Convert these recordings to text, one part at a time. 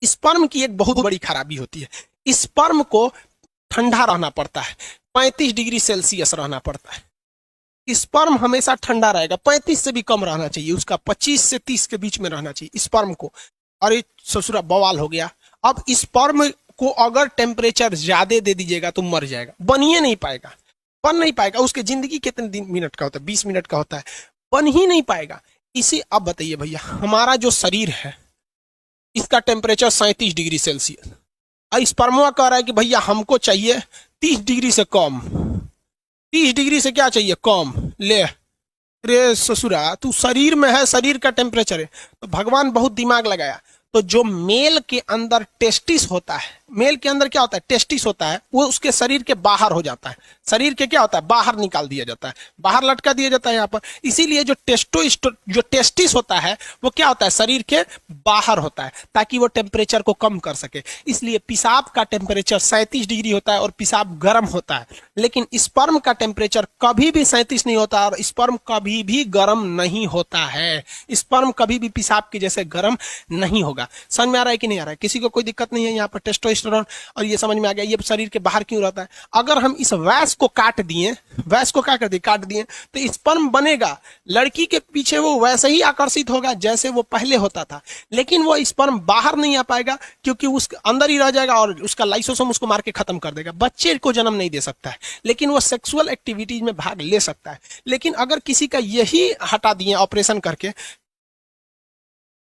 Sperm की एक बहुत बड़ी खराबी होती है, स्पर्म को ठंडा रहना पड़ता है, 35 डिग्री सेल्सियस रहना पड़ता है। स्पर्म हमेशा ठंडा रहेगा, 35 से भी कम रहना चाहिए उसका, 25 से 30 के बीच में रहना चाहिए स्पर्म को। अरे ससुरा बवाल हो गया। अब स्पर्म को अगर टेम्परेचर ज्यादा दे दीजिएगा तो मर जाएगा, बनिए नहीं पाएगा, बन नहीं पाएगा। उसके जिंदगी कितने दिन मिनट का होता है, 20 मिनट का होता है, बन ही नहीं पाएगा। इसी अब बताइए भैया, हमारा जो शरीर है इसका टेम्परेचर 37 डिग्री सेल्सियस, और स्पर्मा कह रहा है कि भैया हमको चाहिए 30 डिग्री से कम, 30 डिग्री से क्या चाहिए कम। ले रे ससुरा, तू शरीर में है, शरीर का टेम्परेचर है। तो भगवान बहुत दिमाग लगाया। तो जो मेल के अंदर टेस्टिस होता है, मेल के अंदर क्या होता है, टेस्टिस होता है, वो उसके शरीर के बाहर हो जाता है, शरीर के क्या होता है, बाहर निकाल दिया जाता है, बाहर लटका दिया जाता है यहाँ पर। इसीलिए जो जो टेस्टिस होता है वो क्या होता है, शरीर के बाहर होता है, ताकि वो टेम्परेचर को कम कर सके। इसलिए पेशाब का टेम्परेचर 37 डिग्री होता है और पेशाब गर्म होता है, लेकिन स्पर्म का टेम्परेचर कभी भी 37 नहीं होता और स्पर्म कभी भी गर्म नहीं होता है। स्पर्म कभी भी पेशाब के जैसे गर्म नहीं होगा। समझ में आ रहा है कि नहीं आ रहा है? किसी को कोई दिक्कत नहीं है यहाँ पर टेस्टोस्टेरोन, और ये समझ में आ गया ये शरीर के बाहर क्यों रहता है। अगर हम इस वैस को काट दिए, वैस को क्या कर दिए, काट दिए, तो स्पर्म बनेगा, लड़की के पीछे वो वैसे ही आकर्षित होगा जैसे वो पहले होता था, लेकिन वो स्पर्म बाहर नहीं आ पाएगा क्योंकि उसके अंदर ही रह जाएगा और उसका लाइसोसोम उसको मार के खत्म कर देगा। बच्चे को जन्म नहीं दे सकता है, लेकिन वो सेक्सुअल एक्टिविटीज में भाग ले सकता है। लेकिन अगर किसी का यही हटा दिए ऑपरेशन करके,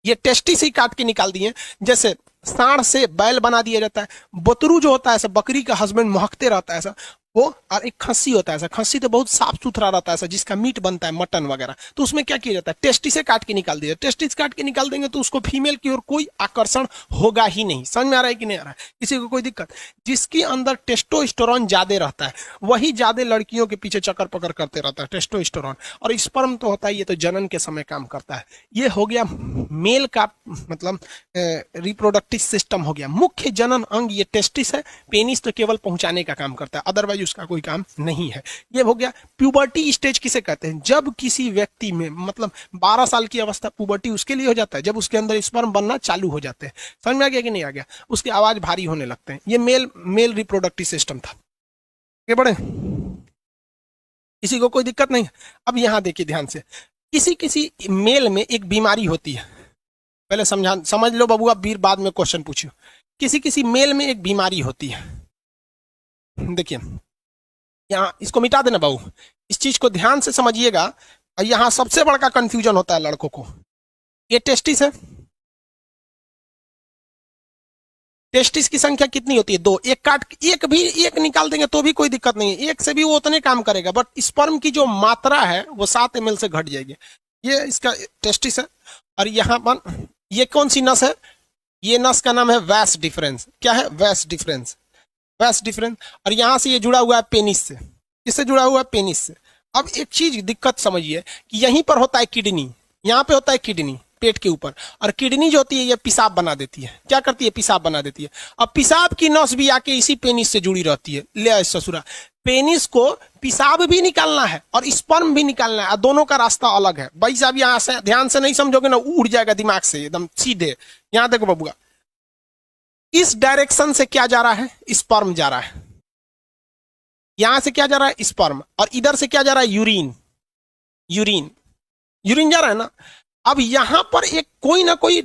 ये टेस्टिस ही काट के निकाल दिए, जैसे सांड से बैल बना दिया जाता है, बतरू जो होता है ऐसा बकरी का हस्बैंड महकते रहता है ऐसा वो, और एक खस्सी होता है ऐसा, खस्सी तो बहुत साफ सुथरा रहता है ऐसा, जिसका मीट बनता है मटन वगैरह, तो उसमें क्या किया जाता है, टेस्टिस से काट के निकाल दिया। टेस्टिस काट के निकाल देंगे तो उसको फीमेल की ओर कोई आकर्षण होगा ही नहीं। समझ में आ रहा है कि नहीं आ रहा है? किसी को कोई दिक्कत? जिसके अंदर टेस्टोस्टेरोन ज्यादा रहता है वही ज्यादा लड़कियों के पीछे चक्कर पकड़ करते रहता है, टेस्टोस्टेरोन। और स्पर्म तो होता है, ये तो जनन के समय काम करता है। ये हो गया मेल का मतलब रिप्रोडक्टिव सिस्टम हो गया। मुख्य जनन अंग ये टेस्टिस है, पेनिस तो केवल पहुंचाने का काम करता है, अदरवाइज उसका कोई काम नहीं है। ये हो गया। प्यूबर्टी स्टेज किसे कहते हैं? जब किसी व्यक्ति में मतलब 12 साल की अवस्था, पुबर्टी उसके लिए हो जाता है जब उसके अंदर स्पर्म बनना चालू हो जाते हैं। समझ में आ गया कि नहीं आ गया? उसकी आवाज भारी होने लगते हैं। ये मेल रिप्रोडक्टिव सिस्टम था। आगे बढ़े, किसी को कोई दिक्कत नहीं? अब यहां देखिए ध्यान से, किसी किसी मेल में एक बीमारी होती है, पहले समझ लो बबुआ, बीर बाद में क्वेश्चन पूछियो। किसी किसी मेल में एक बीमारी होती है। देखिए यहाँ इसको मिटा देना बाबू, इस चीज को ध्यान से समझिएगा। और यहाँ सबसे बड़ा कंफ्यूजन होता है लड़कों को। ये टेस्टिस है, टेस्टिस की संख्या कितनी होती है? 2। एक निकाल देंगे तो भी कोई दिक्कत नहीं है, एक से भी वो उतने काम करेगा, बट स्पर्म की जो मात्रा है वो 7 ml से घट जाएगी। ये इसका टेस्टिस है। और यहाँ पर ये कौन सी नस है? ये नस का नाम है वैस डिफरेंस। क्या है? वैस डिफरेंस, वैस डिफरेंस। और यहां से ये जुड़ा हुआ है पेनिस से। किससे जुड़ा हुआ है? पेनिस से। अब एक चीज दिक्कत समझिए कि यहीं पर होता है किडनी, यहाँ पे होता है किडनी पेट के ऊपर, और किडनी जो होती है ये पेशाब बना देती है। क्या करती है? पेशाब बना देती है। अब पेशाब की नस भी आके इसी पेनिस से जुड़ी रहती है। ले ससुरा, पेनिस को पेशाब भी निकालना है और स्पर्म भी निकालना है, दोनों का रास्ता अलग है। भाई साहब यहाँ से ध्यान से नहीं समझोगे ना, उड़ जाएगा दिमाग से एकदम सीधे। यहाँ देखो बबुआ, इस डायरेक्शन से क्या जा रहा है? स्पर्म जा रहा है। यहां से क्या जा रहा है? स्पर्म। और इधर से क्या जा रहा है? यूरिन। यूरिन, यूरिन जा रहा है ना। अब यहां पर एक कोई ना कोई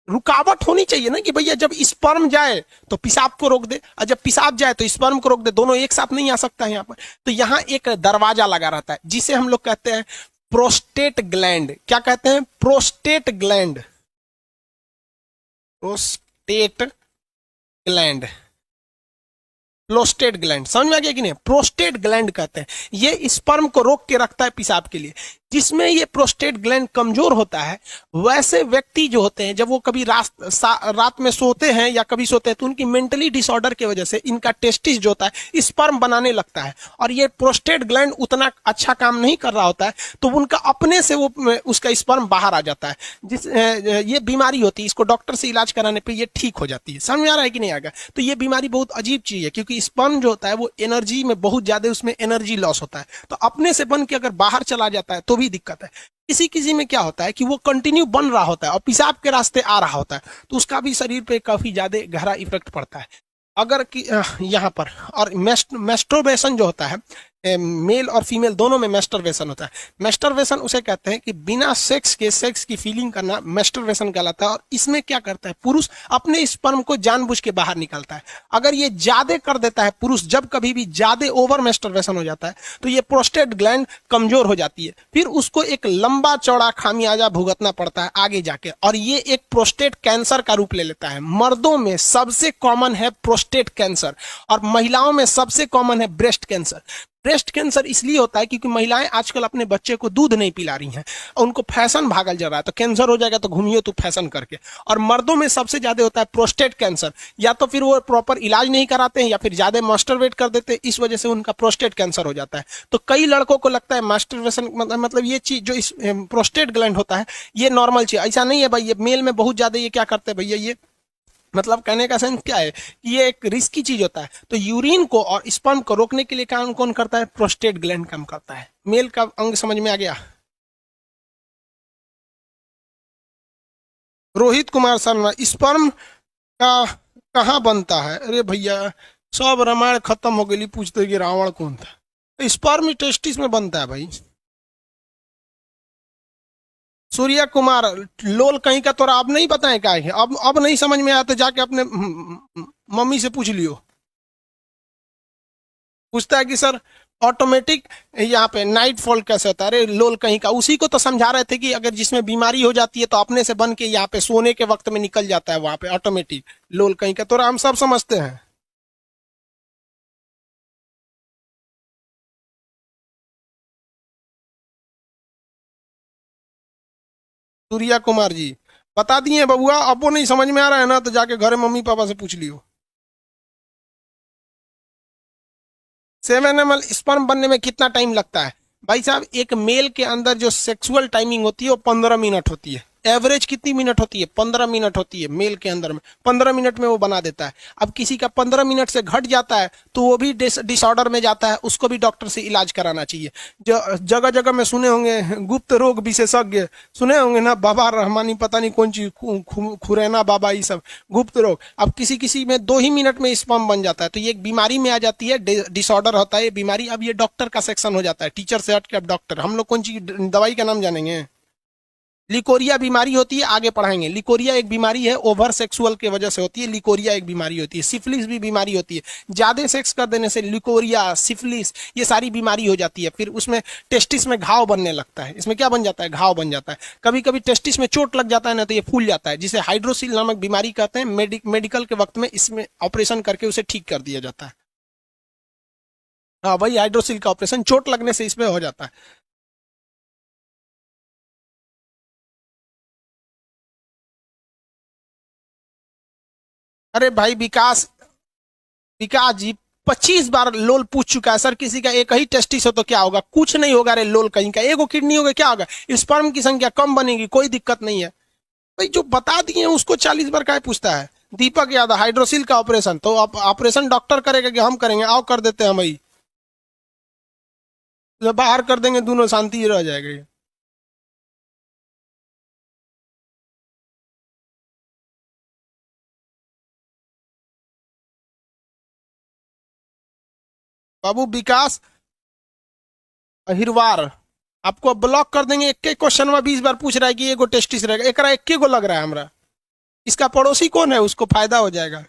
रुकावट होनी चाहिए ना, कि भैया जब स्पर्म जाए तो पेशाब को रोक दे, और जब पेशाब जाए तो स्पर्म को रोक दे। दोनों एक साथ नहीं आ सकता है यहाँ पर। तो यहां एक दरवाजा लगा रहता है जिसे हम लोग कहते हैं प्रोस्टेट ग्लैंड। क्या कहते हैं? Prostate gland, prostate gland, prostate gland. समझ में आ गया कि नहीं? प्रोस्टेट ग्लैंड कहते हैं। ये स्पर्म को रोक के रखता है पेशाब के लिए। जिसमें ये प्रोस्टेट ग्लैंड कमजोर होता है, वैसे व्यक्ति जो होते हैं जब वो कभी रात में सोते हैं या कभी सोते हैं तो उनकी मेंटली डिसऑर्डर की वजह से इनका टेस्टिस जो होता है स्पर्म बनाने लगता है, और ये प्रोस्टेट ग्लैंड उतना अच्छा काम नहीं कर रहा होता है, तो उनका अपने से वो उसका स्पर्म बाहर आ जाता है। ये बीमारी होती है, इसको डॉक्टर से इलाज कराने पर ये ठीक हो जाती है। समझ में आ रहा है कि नहीं आ गया? तो ये बीमारी बहुत अजीब चीज है, क्योंकि स्पर्म जो होता है वो एनर्जी में बहुत ज्यादा उसमें एनर्जी लॉस होता है, तो अपने से बन के अगर बाहर चला जाता है तो भी दिक्कत है। किसी किसी में क्या होता है कि वो कंटिन्यू बन रहा होता है और पेशाब के रास्ते आ रहा होता है, तो उसका भी शरीर पे काफी ज्यादा गहरा इफेक्ट पड़ता है। अगर कि यहाँ पर और मेस्टरबेशन जो होता है, मेल और फीमेल दोनों में मेस्टरबेशन होता है। मेस्टरबेशन उसे कहते हैं कि बिना सेक्स के सेक्स की फीलिंग करना मेस्टरबेशन कहलाता है। और इसमें क्या करता है, पुरुष अपने स्पर्म को जानबूझ के बाहर निकालता है। अगर ये ज्यादा कर देता है पुरुष, जब कभी भी ज्यादा ओवर मेस्टरबेशन हो जाता है तो ये प्रोस्टेट ग्लैंड कमजोर हो जाती है, फिर उसको एक लंबा चौड़ा खामियाजा भुगतना पड़ता है आगे जाके, और ये एक प्रोस्टेट कैंसर का रूप ले लेता है। मर्दों में सबसे कॉमन है प्रोस्टेट कैंसर और महिलाओं में सबसे कॉमन है ब्रेस्ट कैंसर। ब्रेस्ट कैंसर इसलिए होता है क्योंकि महिलाएं आजकल अपने बच्चे को दूध नहीं पिला रही हैं, उनको फैशन भागल जा रहा है, तो कैंसर हो जाएगा तो घूमियो तू फैशन करके। और मर्दों में सबसे ज्यादा होता है प्रोस्टेट कैंसर, या तो फिर वो प्रॉपर इलाज नहीं कराते हैं या फिर ज्यादा मास्टरबेट कर देते हैं, इस वजह से उनका प्रोस्टेट कैंसर हो जाता है। तो कई लड़कों को लगता है मास्टरबेशन मतलब ये चीज जो इस प्रोस्टेट ग्लैंड होता है ये नॉर्मल चीज, ऐसा नहीं है भाई। ये मेल में बहुत ज्यादा ये क्या करते हैं भैया, ये मतलब कहने का सेंस क्या है कि ये एक रिस्की चीज होता है। तो यूरिन को और स्पर्म को रोकने के लिए काम कौन करता है, प्रोस्टेट ग्लैंड काम करता है। मेल का अंग समझ में आ गया। रोहित कुमार शर्मा, स्पर्म का कहाँ बनता है? अरे भैया सब रामायण खत्म हो गई, पूछते कि रावण कौन था। स्पर्म टेस्टिस में बनता है भाई। सूर्या कुमार, लोल कहीं का तोरा अब नहीं बताए क्या है, अब नहीं समझ में आया तो जाके अपने मम्मी से पूछ लियो। पूछता है कि सर ऑटोमेटिक यहाँ पे नाइट फॉल कैसे होता है? अरे लोल कहीं का, उसी को तो समझा रहे थे कि अगर जिसमें बीमारी हो जाती है तो अपने से बन के यहाँ पे सोने के वक्त में निकल जाता है वहां पे ऑटोमेटिक। लोल कहीं का तोरा हम सब समझते हैं। सूर्या कुमार जी बता दिए बबुआ, अब वो नहीं समझ में आ रहा है ना तो जाके घर मम्मी पापा से पूछ लियो। 7 ml स्पर्म बनने में कितना टाइम लगता है? भाई साहब एक मेल के अंदर जो सेक्सुअल टाइमिंग होती है वो 15 मिनट होती है। एवरेज कितनी मिनट होती है? 15 मिनट होती है मेल के अंदर में। 15 मिनट में वो बना देता है। अब किसी का 15 मिनट से घट जाता है तो वो भी डिसऑर्डर में जाता है, उसको भी डॉक्टर से इलाज कराना चाहिए। जो जगह जगह में सुने होंगे गुप्त रोग विशेषज्ञ, सुने होंगे ना, बाबा रहमानी पता नहीं कौन चीज खुरैना बाबा, ये सब गुप्त रोग। अब किसी किसी में 2 ही मिनट में स्पर्म बन जाता है, तो ये एक बीमारी में आ जाती है, डिसऑर्डर होता है ये बीमारी। अब ये डॉक्टर का सेक्शन हो जाता है, टीचर से हट के अब डॉक्टर। हम लोग कौन चीज दवाई का नाम जानेंगे? लिकोरिया बीमारी होती है, आगे पढ़ाएंगे। लिकोरिया एक बीमारी है, ओवर सेक्सुअल की वजह से होती है। लिकोरिया एक बीमारी होती है। सिफिलिस भी बीमारी होती है, ज्यादा सेक्स कर देने से लिकोरिया, सिफिलिस, ये सारी बीमारी हो जाती है। फिर उसमें टेस्टिस में घाव बनने लगता है। इसमें क्या बन जाता है? घाव बन जाता है। कभी कभी टेस्टिस में चोट लग जाता है ना तो ये फूल जाता है, जिसे हाइड्रोसिल नामक बीमारी कहते हैं। मेडिकल के वक्त में इसमें ऑपरेशन करके उसे ठीक कर दिया जाता है। हाँ वही हाइड्रोसिल का ऑपरेशन, चोट लगने से इसमें हो जाता है। अरे भाई विकास, विकास जी 25 बार लोल पूछ चुका है सर, किसी का एक ही टेस्टिस हो तो क्या होगा? कुछ नहीं होगा रे लोल कहीं का, एगो किडनी होगा क्या होगा? स्पर्म की संख्या कम बनेगी, कोई दिक्कत नहीं है। भाई जो बता दिए उसको 40 बार क्या पूछता है? दीपक यादव, हाइड्रोसिल का ऑपरेशन तो ऑपरेशन डॉक्टर करेगा कि हम करेंगे? आओ कर देते हैं भाई, जब बाहर कर देंगे दोनों शांति रह जाएगी। बाबू विकास अहिरवार, आपको ब्लॉक कर देंगे। एक एक क्वेश्चन में 20 बार पूछ रहा है कि एगो टेस्टिस रहेगा, एक एक को लग रहा है हमरा। इसका पड़ोसी कौन है, उसको फायदा हो जाएगा।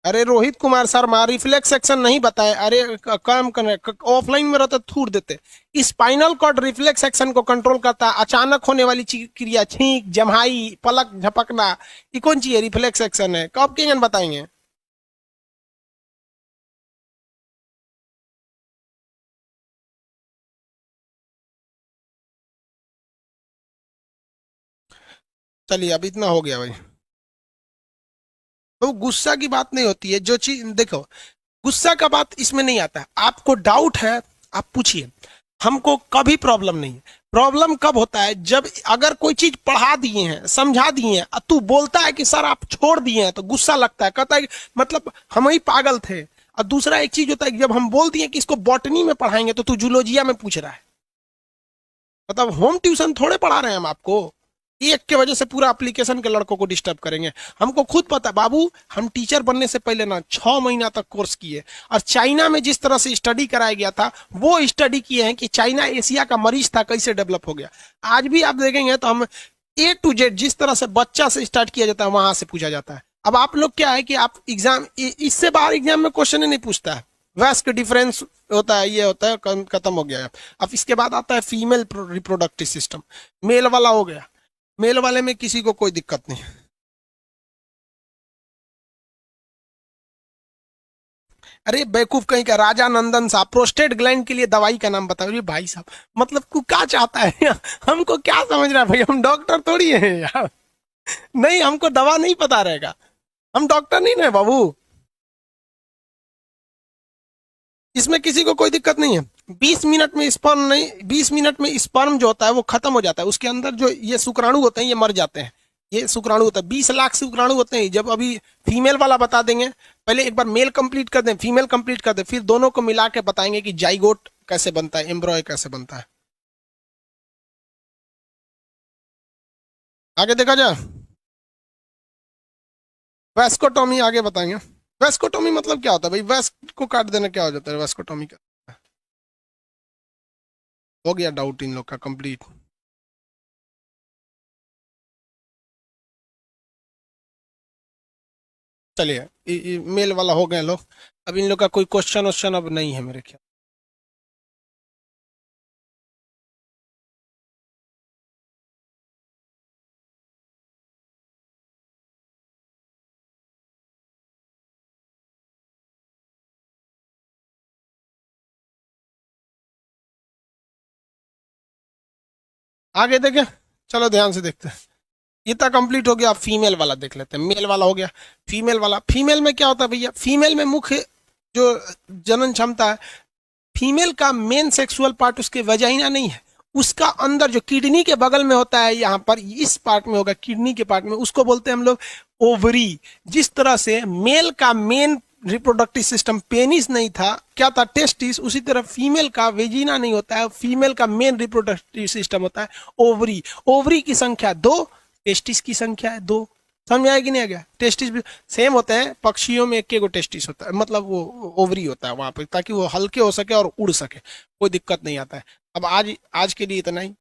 अरे रोहित कुमार शर्मा, रिफ्लेक्स सेक्शन नहीं बताए। अरे काम करने ऑफलाइन में रहते थूर देते। स्पाइनल कॉर्ड रिफ्लेक्स सेक्शन को कंट्रोल करता है। अचानक होने वाली क्रिया, छींक, जम्हाई, पलक झपकना, ये कौन सी है? रिफ्लेक्स सेक्शन है। कब के जन बताएंगे? चलिए अब इतना हो गया भाई। तो गुस्सा की बात नहीं होती है, जो चीज देखो, गुस्सा का बात इसमें नहीं आता है। आपको डाउट है आप पूछिए, हमको कभी प्रॉब्लम नहीं है। प्रॉब्लम कब होता है, जब अगर कोई चीज पढ़ा दिए हैं, समझा दिए हैं, तू बोलता है कि सर आप छोड़ दिए हैं, तो गुस्सा लगता है, कहता है मतलब हम ही पागल थे। और दूसरा एक चीज होता है कि जब हम बोल दिए कि इसको बॉटनी में पढ़ाएंगे तो तू जूलॉजिया में पूछ रहा है। मतलब होम ट्यूशन थोड़े पढ़ा रहे हैं हम आपको, एक के वजह से पूरा एप्लीकेशन के लड़कों को डिस्टर्ब करेंगे। हमको खुद पता बाबू, हम टीचर बनने से पहले ना 6 महीना तक कोर्स किए, और चाइना में जिस तरह से स्टडी कराया गया था वो स्टडी किए हैं कि चाइना एशिया का मरीज था, कैसे डेवलप हो गया। आज भी आप देखेंगे तो हम A to Z जिस तरह से बच्चा से स्टार्ट किया जाता है वहां से पूछा जाता है। अब आप लोग क्या है कि आप एग्जाम, इससे बाहर एग्जाम में क्वेश्चन ही नहीं पूछता है, वैस्क डिफरेंस होता है, ये होता है, खत्म हो गया है। अब इसके बाद आता है फीमेल रिप्रोडक्टिव सिस्टम, मेल वाला हो गया। मेल वाले में किसी को कोई दिक्कत नहीं। अरे बेवकूफ कहीं का, राजा नंदन साहब प्रोस्टेट ग्लैंड के लिए दवाई का नाम बताओ भाई साहब। मतलब तू क्या चाहता है यार? हमको क्या समझ रहा है भाई, हम डॉक्टर थोड़ी हैं यार। नहीं, हमको दवा नहीं पता रहेगा, हम डॉक्टर नहीं ना बाबू। इसमें किसी को कोई दिक्कत नहीं है। 20 मिनट में स्पर्म नहीं, 20 मिनट में स्पर्म जो होता है वो खत्म हो जाता है, उसके अंदर जो ये शुक्राणु होते हैं ये मर जाते हैं। ये शुक्राणु होता है, 20 लाख शुक्राणु होते हैं। जब अभी फीमेल वाला बता देंगे, पहले एक बार मेल कंप्लीट कर दें, फीमेल कंप्लीट कर दें, फिर दोनों को मिला के बताएंगे कि जाइगोट कैसे बनता है, एम्ब्रॉय कैसे बनता है। आगे देखा जाए, वेस्कोटॉमी आगे बताएंगे। वेस्कोटॉमी मतलब क्या होता है भाई, वेस्ट को काट देना क्या हो जाता है वेस्कोटॉमी का? हो गया डाउट इन लोग का कंप्लीट। चलिए मेल वाला हो गए लोग। अब इन लोग का कोई क्वेश्चन वोश्चन अब नहीं है मेरे ख्याल। आगे देखें, चलो ध्यान से देखते हैं। इतना कंप्लीट हो गया, अब फीमेल वाला देख लेते हैं। मेल वाला हो गया, फीमेल वाला। फीमेल में क्या होता है भैया, फीमेल में मुख्य जो जनन क्षमता है, फीमेल का मेन सेक्सुअल पार्ट उसके वजाइना नहीं है, उसका अंदर जो किडनी के बगल में होता है, यहाँ पर इस पार्ट में होगा, किडनी के पार्ट में, उसको बोलते हैं हम लोग ओवरी। जिस तरह से मेल का मेन रिप्रोडक्टिव सिस्टम पेनिस नहीं था, क्या था, टेस्टिस, उसी तरह फीमेल का वेजिना नहीं होता है, फीमेल का मेन रिप्रोडक्टिव सिस्टम होता है ओवरी। ओवरी की संख्या 2, टेस्टिस की संख्या है 2। समझ में आया कि नहीं आ गया? टेस्टिस भी सेम होते हैं, पक्षियों में एक टेस्टिस होता है, मतलब वो ओवरी होता है वहां पर, ताकि वो हल्के हो सके और उड़ सके, कोई दिक्कत नहीं आता है। अब आज आज के लिए इतना ही।